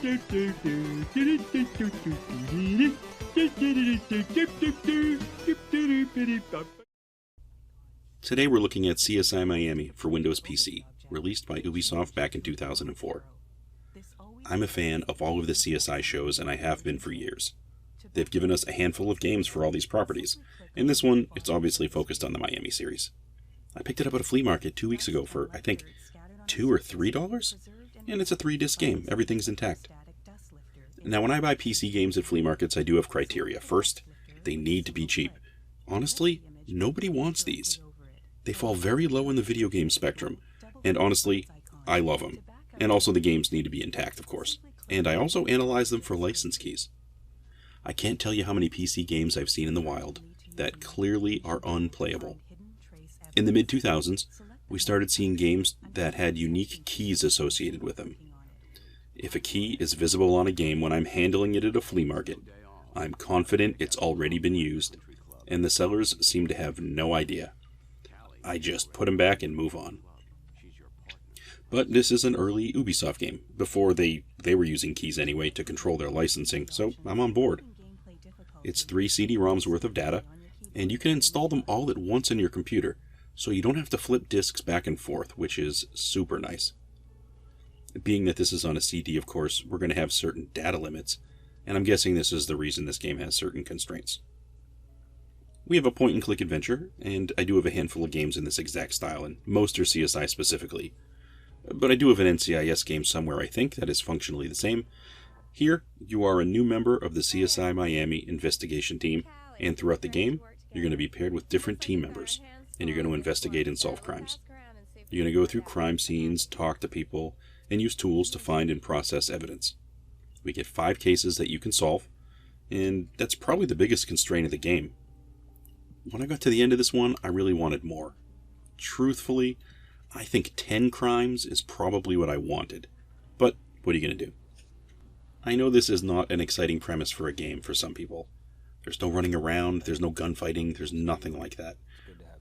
Today we're looking at CSI Miami for Windows PC, released by Ubisoft back in 2004. I'm a fan of all of the CSI shows, and I have been for years. They've given us a handful of games for all these properties. In this one, it's obviously focused on the Miami series. I picked it up at a flea market 2 weeks ago for, I think, $2 or $3? And it's a 3-disc game. Everything's intact. Now, when I buy PC games at flea markets, I do have criteria. First, they need to be cheap. Honestly, nobody wants these. They fall very low in the video game spectrum, and honestly, I love them. And also the games need to be intact, of course. And I also analyze them for license keys. I can't tell you how many PC games I've seen in the wild that clearly are unplayable. In the mid-2000s, we started seeing games that had unique keys associated with them. If a key is visible on a game when I'm handling it at a flea market, I'm confident it's already been used, and the sellers seem to have no idea. I just put them back and move on. But this is an early Ubisoft game, before they were using keys anyway to control their licensing, so I'm on board. It's 3 CD-ROMs worth of data, and you can install them all at once on your computer, so you don't have to flip disks back and forth, which is super nice. Being that this is on a CD, of course, we're going to have certain data limits, and I'm guessing this is the reason this game has certain constraints. We have a point-and-click adventure, and I do have a handful of games in this exact style, and most are CSI specifically. But I do have an NCIS game somewhere, I think, that is functionally the same. Here, you are a new member of the CSI Miami investigation team, and throughout the game, you're going to be paired with different team members, and you're going to investigate and solve crimes. You're going to go through crime scenes, talk to people, and use tools to find and process evidence. We get 5 cases that you can solve, and that's probably the biggest constraint of the game. When I got to the end of this one, I really wanted more. Truthfully, I think 10 crimes is probably what I wanted. But what are you going to do? I know this is not an exciting premise for a game for some people. There's no running around, there's no gunfighting, there's nothing like that.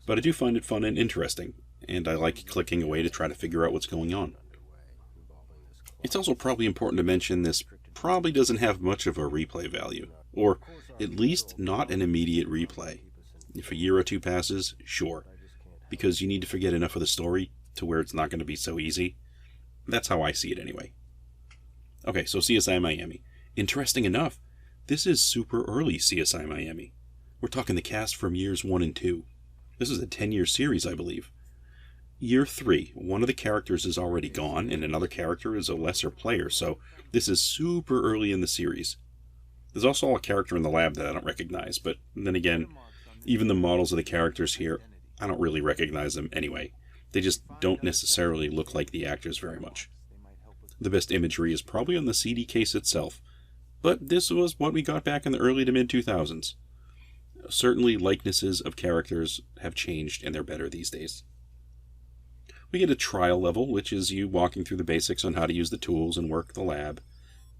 But I do find it fun and interesting, and I like clicking away to try to figure out what's going on. It's also probably important to mention this probably doesn't have much of a replay value, or at least not an immediate replay. If a year or 2 passes, sure, because you need to forget enough of the story to where it's not going to be so easy. That's how I see it anyway. Okay, so CSI Miami. Interesting enough, this is super early CSI Miami. We're talking the cast from years 1 and 2. This is a 10-year series, I believe. Year 3, one of the characters is already gone, and another character is a lesser player, so this is super early in the series. There's also a character in the lab that I don't recognize, but then again, even the models of the characters here, I don't really recognize them anyway. They just don't necessarily look like the actors very much. The best imagery is probably on the CD case itself, but this was what we got back in the early to mid-2000s. Certainly likenesses of characters have changed and they're better these days. We get a trial level, which is you walking through the basics on how to use the tools and work the lab.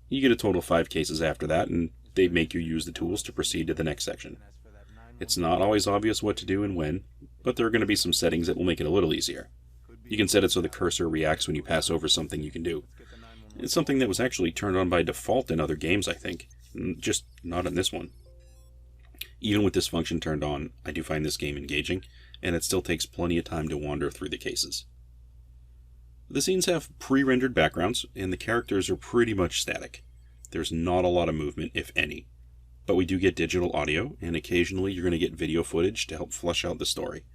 You get a total of 5 cases after that, and they make you use the tools to proceed to the next section. It's not always obvious what to do and when, but there are going to be some settings that will make it a little easier. You can set it so the cursor reacts when you pass over something you can do. It's something that was actually turned on by default in other games, I think, just not in this one. Even with this function turned on, I do find this game engaging, and it still takes plenty of time to wander through the cases. The scenes have pre-rendered backgrounds, and the characters are pretty much static. There's not a lot of movement, if any. But we do get digital audio, and occasionally you're going to get video footage to help flesh out the story.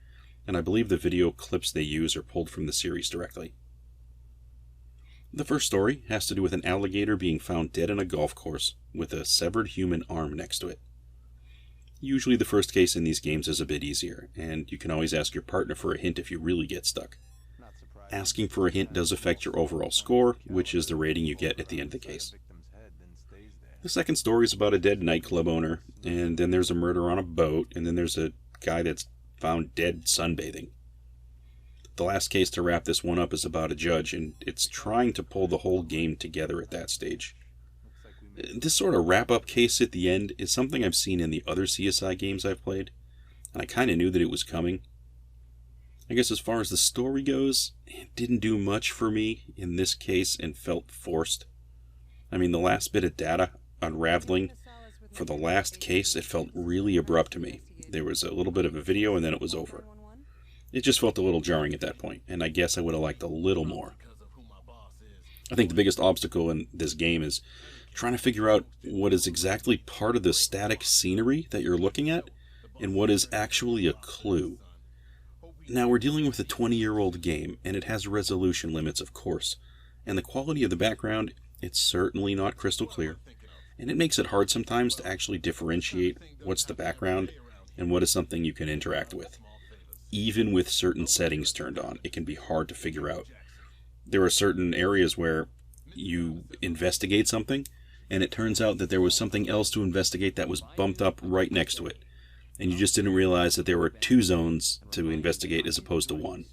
And I believe the video clips they use are pulled from the series directly. The first story has to do with an alligator being found dead in a golf course with a severed human arm next to it. Usually the first case in these games is a bit easier, and you can always ask your partner for a hint if you really get stuck. Asking for a hint does affect your overall score, which is the rating you get at the end of the case. The second story is about a dead nightclub owner, and then there's a murder on a boat, and then there's a guy that's found dead sunbathing. The last case to wrap this one up is about a judge, and it's trying to pull the whole game together at that stage. This sort of wrap-up case at the end is something I've seen in the other CSI games I've played, and I kind of knew that it was coming. I guess as far as the story goes, it didn't do much for me in this case and felt forced. I mean, the last bit of data unraveling for the last case, it felt really abrupt to me. There was a little bit of a video and then it was over. It just felt a little jarring at that point, and I guess I would have liked a little more. I think the biggest obstacle in this game is trying to figure out what is exactly part of the static scenery that you're looking at and what is actually a clue. Now, we're dealing with a 20-year-old game, and it has resolution limits, of course, and the quality of the background, it's certainly not crystal clear, and it makes it hard sometimes to actually differentiate what's the background and what is something you can interact with. Even with certain settings turned on, it can be hard to figure out. There are certain areas where you investigate something, and it turns out that there was something else to investigate that was bumped up right next to it, and you just didn't realize that there were 2 zones to investigate as opposed to 1.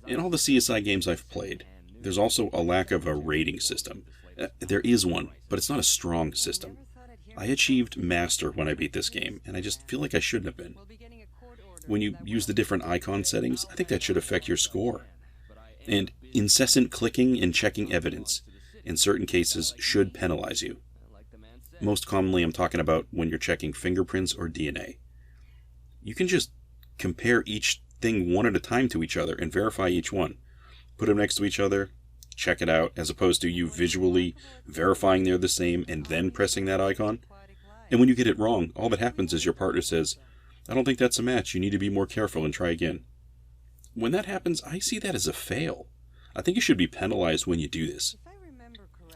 In all the CSI games I've played, there's also a lack of a rating system. There is one, but it's not a strong system. I achieved Master when I beat this game, and I just feel like I shouldn't have been. When you use the different icon settings, I think that should affect your score. And incessant clicking and checking evidence, in certain cases, should penalize you. Most commonly, I'm talking about when you're checking fingerprints or DNA. You can just compare each thing one at a time to each other and verify each one. Put them next to each other, check it out, as opposed to you visually verifying they're the same and then pressing that icon. And when you get it wrong, all that happens is your partner says, "I don't think that's a match, you need to be more careful and try again." When that happens, I see that as a fail. I think you should be penalized when you do this.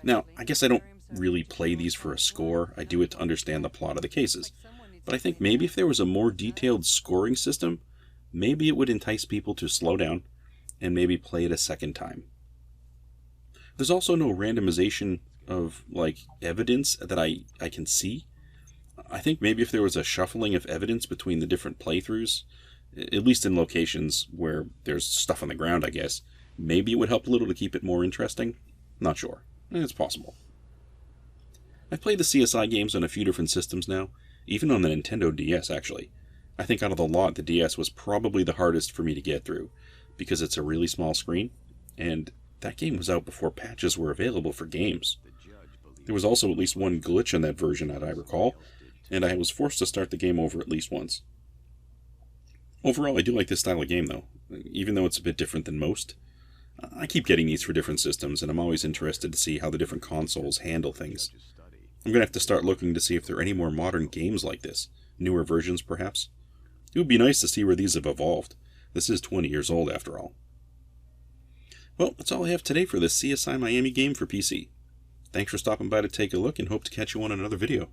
Now, I guess I don't really play these for a score. I do it to understand the plot of the cases. But I think maybe if there was a more detailed scoring system, maybe it would entice people to slow down and maybe play it a second time. There's also no randomization of, evidence that I can see. I think maybe if there was a shuffling of evidence between the different playthroughs, at least in locations where there's stuff on the ground, I guess, maybe it would help a little to keep it more interesting. Not sure. It's possible. I've played the CSI games on a few different systems now, even on the Nintendo DS, actually. I think out of the lot, the DS was probably the hardest for me to get through, because it's a really small screen, and that game was out before patches were available for games. There was also at least one glitch in that version that I recall, and I was forced to start the game over at least once. Overall, I do like this style of game, though, even though it's a bit different than most. I keep getting these for different systems, and I'm always interested to see how the different consoles handle things. I'm going to have to start looking to see if there are any more modern games like this, newer versions perhaps. It would be nice to see where these have evolved. This is 20 years old after all. Well, that's all I have today for this CSI Miami game for PC. Thanks for stopping by to take a look, and hope to catch you on another video.